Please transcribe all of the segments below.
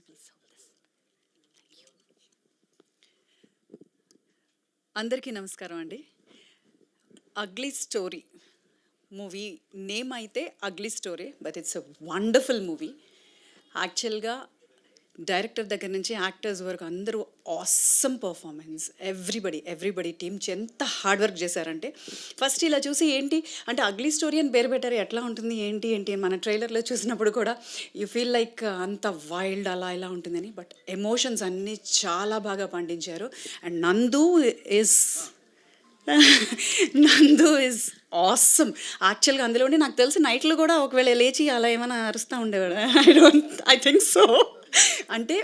please hold this. Thank you. అందరికీ నమస్కారం అండి. అగ్లీ స్టోరీ మూవీ నేమ్ అయితే ugly story, but it's a wonderful movie. యాక్చువల్గా director దగ్గర నుంచి యాక్టర్స్ వరకు అందరూ ఆసమ్ పర్ఫార్మెన్స్. ఎవ్రీబడి టీమ్ ఎంత హార్డ్ వర్క్ చేశారంటే, ఫస్ట్ ఇలా చూసి ఏంటి అంటే అగ్లీ స్టోరీ అని పేరు పెట్టారు, ఎట్లా ఉంటుంది ఏంటి మన ట్రైలర్లో చూసినప్పుడు కూడా యూ ఫీల్ లైక్ అంత వైల్డ్ అలా ఇలా ఉంటుందని, బట్ ఎమోషన్స్ అన్నీ చాలా బాగా పండించారు. అండ్ నందు ఈజ్ ఆసమ్. యాక్చువల్గా అందులోనే నాకు తెలిసి నైట్లో కూడా ఒకవేళ లేచి అలా ఏమైనా అరుస్తూ ఉండేవాడు. I think so. అంటే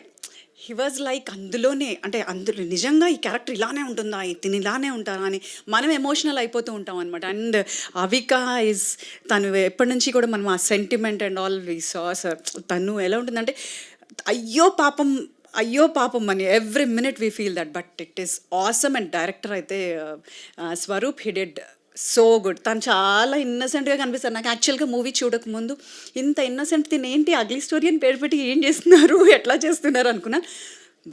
హీ వాజ్ లైక్ అందులోనే, అంటే అందులో నిజంగా ఈ క్యారెక్టర్ ఇలానే ఉంటుందా, తిని ఇలానే ఉంటారా అని మనం ఎమోషనల్ అయిపోతూ ఉంటాం అనమాట. అండ్ అవిక ఈజ్ తను ఎప్పటి నుంచి కూడా మనం ఆ సెంటిమెంట్ అండ్ ఆల్ వి సా సార్. తను ఎలా ఉంటుందంటే అయ్యో పాపం అని every minute we feel that, but it is awesome. And director అయితే Swaroop he did so good. తను చాలా ఇన్నసెంట్గా కనిపిస్తారు నాకు. యాక్చువల్గా మూవీ చూడకముందు ఇంత ఇన్నసెంట్ తినేంటి అగ్లీ స్టోరీ అని పేరు పెట్టి ఏం చేస్తున్నారు, ఎట్లా చేస్తున్నారు అనుకున్నాను.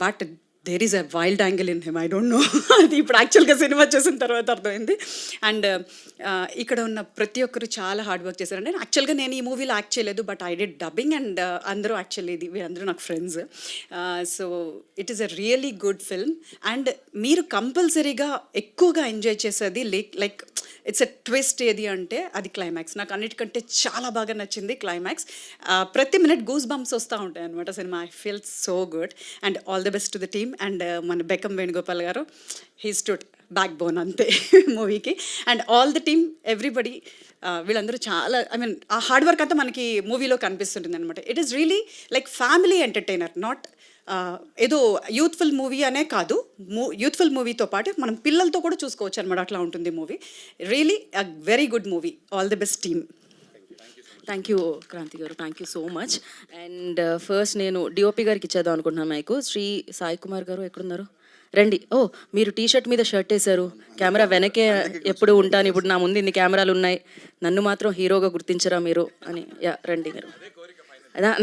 But there is a wild angle in him, I don't know. అది ఇప్పుడు యాక్చువల్గా సినిమా చూసిన తర్వాత అర్థమైంది. అండ్ ఇక్కడ ఉన్న ప్రతి ఒక్కరు చాలా హార్డ్ వర్క్ చేశారండి. యాక్చువల్గా నేను ఈ మూవీలో యాక్ట్ చేయలేదు, but I did dubbing. And అందరూ యాక్చువల్లీ వీళ్ళందరూ నాకు friends. So it is a really good film. And మీరు కంపల్సరీగా ఎక్కువగా ఎంజాయ్ చేసేది లైక్ ఇట్స్ ఎ ట్విస్ట్. ఏది అంటే అది క్లైమాక్స్. నాకు అన్నిటికంటే చాలా బాగా నచ్చింది క్లైమాక్స్. ప్రతి మినిట్ గూస్ బంప్స్ వస్తూ ఉంటాయి అనమాట cinema. I feel so good. And all the best to the team. And మన బెక్కం వేణుగోపాల్ గారు, హీ స్టూడ్ బ్యాక్ బోన్ అంతే మూవీకి. And all the team everybody, వీళ్ళందరూ చాలా ఆ హార్డ్ వర్క్ అంతా మనకి మూవీలో కనిపిస్తుంటుంది అనమాట. It is really like family entertainer, not ఏదో యూత్ఫుల్ మూవీ అనే కాదు. యూత్ఫుల్ మూవీతో పాటు మనం పిల్లలతో కూడా చూసుకోవచ్చు అనమాట. అట్లా ఉంటుంది movie. Really a very good movie. All the best team. Thank you Kranti గారు, thank you so much. And first నేను డిఓపి గారికి ఇచ్చేద్దాం అనుకుంటున్నాను మైకు. శ్రీ సాయి కుమార్ గారు ఎక్కడున్నారు? రండి. ఓ, మీరు టీషర్ట్ మీద షర్ట్ వేశారు, కెమెరా వెనకే ఎప్పుడు ఉంటాను. ఇప్పుడు నా ముందు ఇన్ని కెమెరాలు ఉన్నాయి, నన్ను మాత్రం హీరోగా గుర్తించరా మీరు అని. యా రండి మీరు.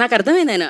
నాకు అర్థమైంది ఆయన